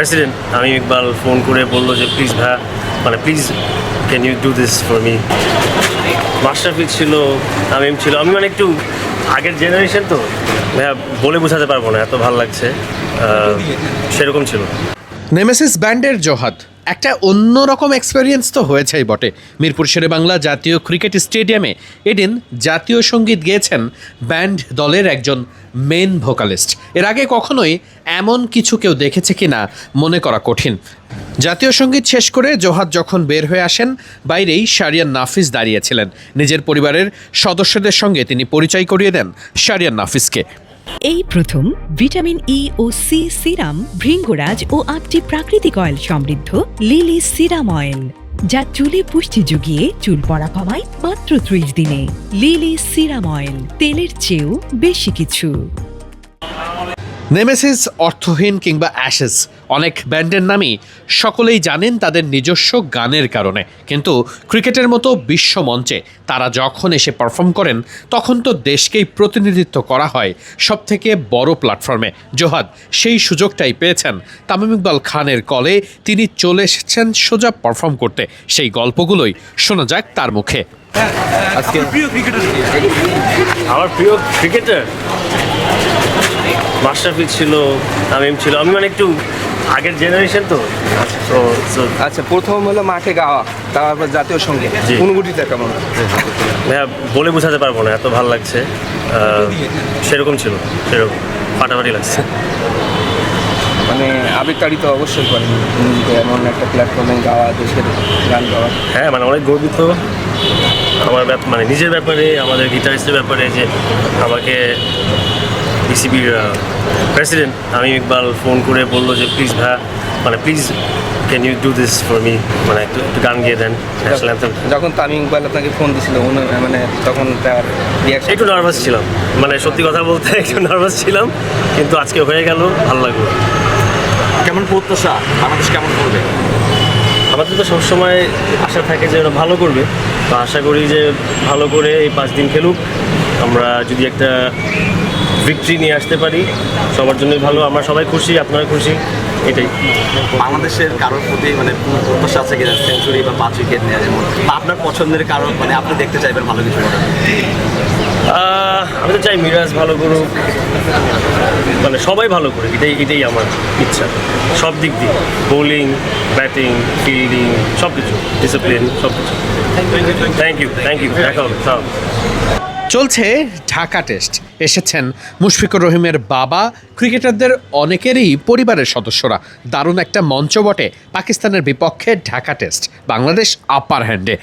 President Tamim Iqbal phone করে বললো যে প্লিজ ভাইয়া মানে please can you do this for me. Mashrafe ছিল, তামিম ছিল, আমি মানে একটু আগের জেনারেশন তো ভাইয়া বলে বোঝাতে পারবো না, এত ভালো লাগছে, সেরকম ছিল। নেমেসিস ব্যান্ডের জোহাদ একটা অন্যরকম এক্সপেরিয়েন্স তো হয়েছেই বটে। মিরপুর শেরেবাংলা জাতীয় ক্রিকেট স্টেডিয়ামে এদিন জাতীয় সঙ্গীত গেয়েছেন ব্যান্ড দলের একজন মেন ভোকালিস্ট। এর আগে কখনোই এমন কিছু কেউ দেখেছে কিনা মনে করা কঠিন। জাতীয় সঙ্গীত শেষ করে জোহাদ যখন বের হয়ে আসেন, বাইরেই শারিয়ান নাফিস দাঁড়িয়েছিলেন। নিজের পরিবারের সদস্যদের সঙ্গে তিনি পরিচয় করিয়ে দেন শারিয়ান নাফিসকে। এই প্রথম ভিটামিন ই ও সি সিরাম, ভৃঙ্গরাজ ও 8টি প্রাকৃতিক অয়েল সমৃদ্ধ লিলি সিরাম অয়েল, যা চুলে পুষ্টি জুগিয়ে চুল পড়া কমায় মাত্র 30 দিনে। লিলি সিরাম অয়েল, তেলের চেয়েও বেশি কিছু। নেমেসিস অর্থহীন কিংবা অ্যাশেস, অনেক ব্যান্ডের নামই সকলেই জানেন তাদের নিজস্ব গানের কারণে, কিন্তু ক্রিকেটের মতো বিশ্ব মঞ্চে তারা যখন এসে পারফর্ম করেন তখন তো দেশকেই প্রতিনিধিত্ব করা হয় সবথেকে বড় প্ল্যাটফর্মে। জোহাদ সেই সুযোগটাই পেয়েছেন। তামিম ইকবাল খানের কলে তিনি চলে এসেছেন সোজা পারফর্ম করতে। সেই গল্পগুলোই শোনা যাক তার মুখে। আমার প্রিয় ক্রিকেটার মাশরাফি ছিল, তামিম ছিল, আমি মানে একটু আগের জেনারেশন তো। আচ্ছা, প্রথম হলো মাঠে গাওয়া, তারপর জাতীয় সঙ্গীত, অনুভূতিটা কেমন? ভাইয়া বলে বোঝাতে পারবো না, এত ভালো লাগছে, সেরকম ছিল, সেরকম ফাটাফাটি লাগছে। মানে আবেগতাড়িত অবশ্যই করেন এমন একটা প্ল্যাটফর্মে গাওয়া, দেশের গান গাওয়া। হ্যাঁ মানে অনেক গর্বিত আমার মানে নিজের ব্যাপারে, আমাদের গিটারিস্টের ব্যাপারে, যে আমাকে বিসিবির প্রেসিডেন্ট তামিম ইকবাল ফোন করে বললো যে প্লিজ ভাইয়া মানে please can you do this for me, মানে একটু গান গিয়ে দেন ন্যাশনাল অ্যান্থেম। যখন তামিম ইকবাল আপনাকে ফোন দিয়েছিল মানে তখন তার রিয়াকশন? একটু নার্ভাস ছিলাম, মানে সত্যি কথা বলতে একটু নার্ভাস ছিলাম, কিন্তু আজকে হয়ে গেল, ভালো লাগলো। কেমন প্রত্যাশা, বাংলাদেশ কেমন করবে? আমাদের তো সবসময় আশা থাকে যে ওরা ভালো করবে, তো আশা করি যে ভালো করে এই 5 দিন খেলুক, আমরা যদি একটা ভিক্টরি নিয়ে আসতে পারি সবার জন্যই ভালো, আমরা সবাই খুশি, আপনারা খুশি, এটাই। বাংলাদেশের কারোর প্রতি মানে কোনো প্রত্যাশা আছে কিনা সেঞ্চুরি বা 5 উইকেট নেওয়ার মতো, বা আপনার পছন্দের কারণ মানে আপনি দেখতে চাইবেন ভালো কিছু করার? আমি তো চাই মিরাজ ভালো করুক, মানে সবাই ভালো করুক, এটাই আমার ইচ্ছা, সব দিক দিয়ে, বোলিং, ব্যাটিং, ফিল্ডিং, সব কিছু, ডিসিপ্লিন, সব কিছু। থ্যাংক ইউ দেখা হবে সব। চলছে ঢাকা টেস্ট। এসেছেন মুশফিকুর রহিমের বাবা, ক্রিকেটারদের অনেকেরই পরিবারের সদস্যরা। দারুণ একটা মঞ্চ বটে পাকিস্তানের বিপক্ষে ঢাকা টেস্ট, বাংলাদেশ আপার হ্যান্ডে।